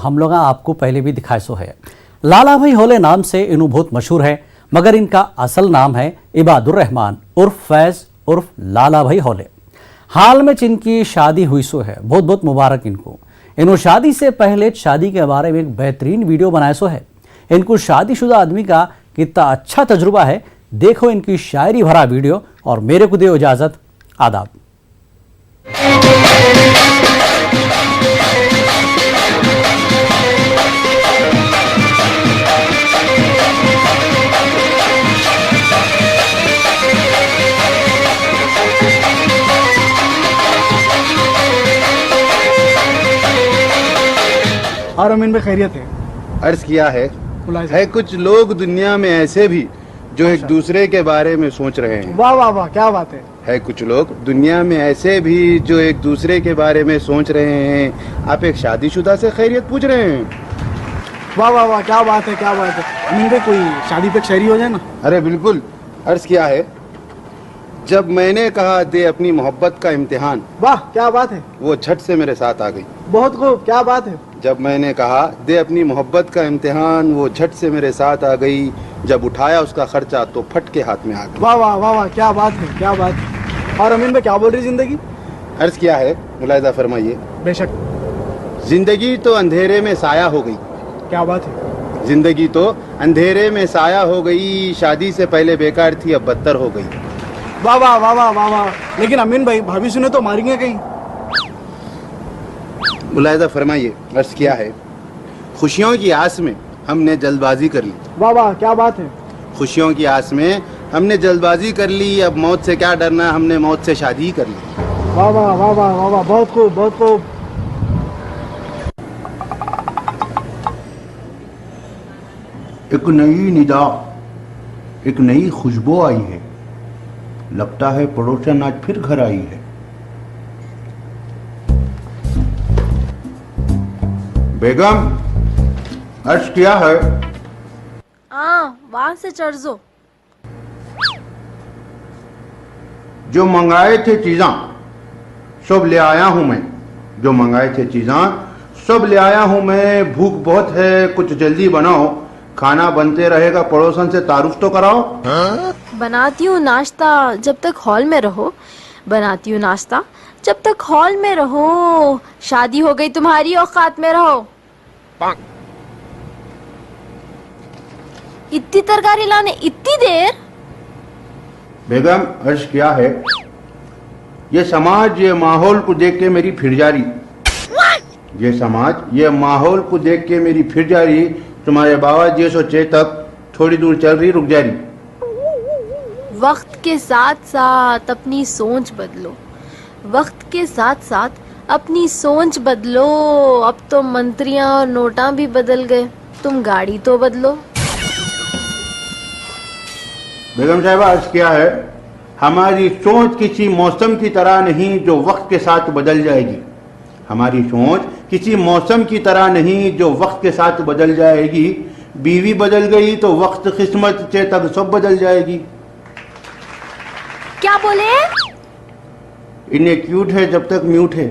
हम लोग आपको पहले भी दिखाए सो है। लाला भाई होले नाम से इन्हों बहुत मशहूर है, मगर इनका असल नाम है इबादुर रहमान उर्फ फैज उर्फ लाला भाई होले। हाल में जिनकी शादी हुई सो है, बहुत बहुत मुबारक इनको। इन्हों शादी से पहले शादी के बारे में एक बेहतरीन वीडियो बनाए सो है। इनको शादीशुदा आदमी का कितना अच्छा तजुर्बा है, देखो इनकी शायरी भरा वीडियो और मेरे को दो इजाजत। आदाब। और अमीन भाई खैरियत है? अर्ज किया है कुछ लोग दुनिया में ऐसे भी जो एक दूसरे के बारे में सोच रहे हैं। वाह वाह वाह, क्या बात है कुछ लोग दुनिया में ऐसे भी जो एक दूसरे के बारे में सोच रहे हैं। आप एक शादीशुदा से खैरियत पूछ रहे हैं? वाह वाह वाह, क्या बात है, क्या बात है। अमीन भाई कोई शादी पे शायरी हो जाए ना। अरे बिल्कुल। अर्ज किया है, जब मैंने कहा दे अपनी मोहब्बत का इम्तिहान, वाह क्या बात है, वो झट से मेरे साथ आ गई। बहुत खूब, क्या बात है। जब मैंने कहा दे अपनी मोहब्बत का इम्तिहान, वो झट से मेरे साथ आ गई। जब उठाया उसका खर्चा तो फट के हाथ में आ गई। वाह वाह वाह वाह, क्या बात है, क्या बात है। और अमीन भाई क्या बोल रही जिंदगी? अर्ज किया है, मुलाहिजा फरमाइए। बेशक। जिंदगी तो अंधेरे में साया हो गई। क्या बात है। जिंदगी तो अंधेरे में साया हो गई, शादी से पहले बेकार थी अब बदतर हो गई। वाह वाह वाह वाह वाह वाह। लेकिन अमीन भाई भाभी सुने तो मारेंगे कहीं। मुलाहिजा फरमाइए। अर्ज किया है, खुशियों की आस में हमने जल्दबाजी कर ली। वाह वाह, क्या बात है। खुशियों की आस में हमने जल्दबाजी कर ली, अब मौत से क्या डरना, हमने मौत से शादी ही कर ली। वाह वाह वाह वाह वाह वाह, बहुत खूब, बहुत खूब। एक नई निदा, एक नई खुशबू आई है, लगता है पड़ोसन आज फिर घर आई है। बेगम, अर्ज किया है। वहां से चढ़ जो। जो मंगाए थे चीज़ा सब ले आया हूं मैं। जो मंगाए थे चीज़ा सब ले आया हूं मैं। भूख बहुत है, कुछ जल्दी बनाओ, खाना बनते रहेगा, पड़ोसन से तारुफ तो कराओ। बनाती हूँ नाश्ता जब तक हॉल में रहो, बनाती हूँ नाश्ता जब तक हॉल में रहो। शादी हो गई तुम्हारी, औकात में रहो। इतनी तरकारी लाने इतनी देर? बेगम, अर्ज किया है, ये समाज ये माहौल को देख के मेरी फिर जा रही। ये समाज ये माहौल को देख के मेरी फिर जा रही। तुम्हारे बाबा जी सोचे तक थोड़ी दूर चल रही, रुक जा रही। वक्त के साथ साथ अपनी सोच बदलो, वक्त के साथ साथ अपनी सोच बदलो। अब तो मंत्रियां और नोटा भी बदल गए, तुम गाड़ी तो बदलो। बेगम साहिबा, अर्ज किया है, हमारी सोच किसी मौसम की तरह नहीं जो वक्त के साथ बदल जाएगी। हमारी सोच किसी मौसम की तरह नहीं जो वक्त के साथ बदल जाएगी। बीवी बदल गई तो वक्त किस्मत से तक सब बदल जाएगी। क्या बोले? इन्हें क्यूट है जब तक म्यूट है।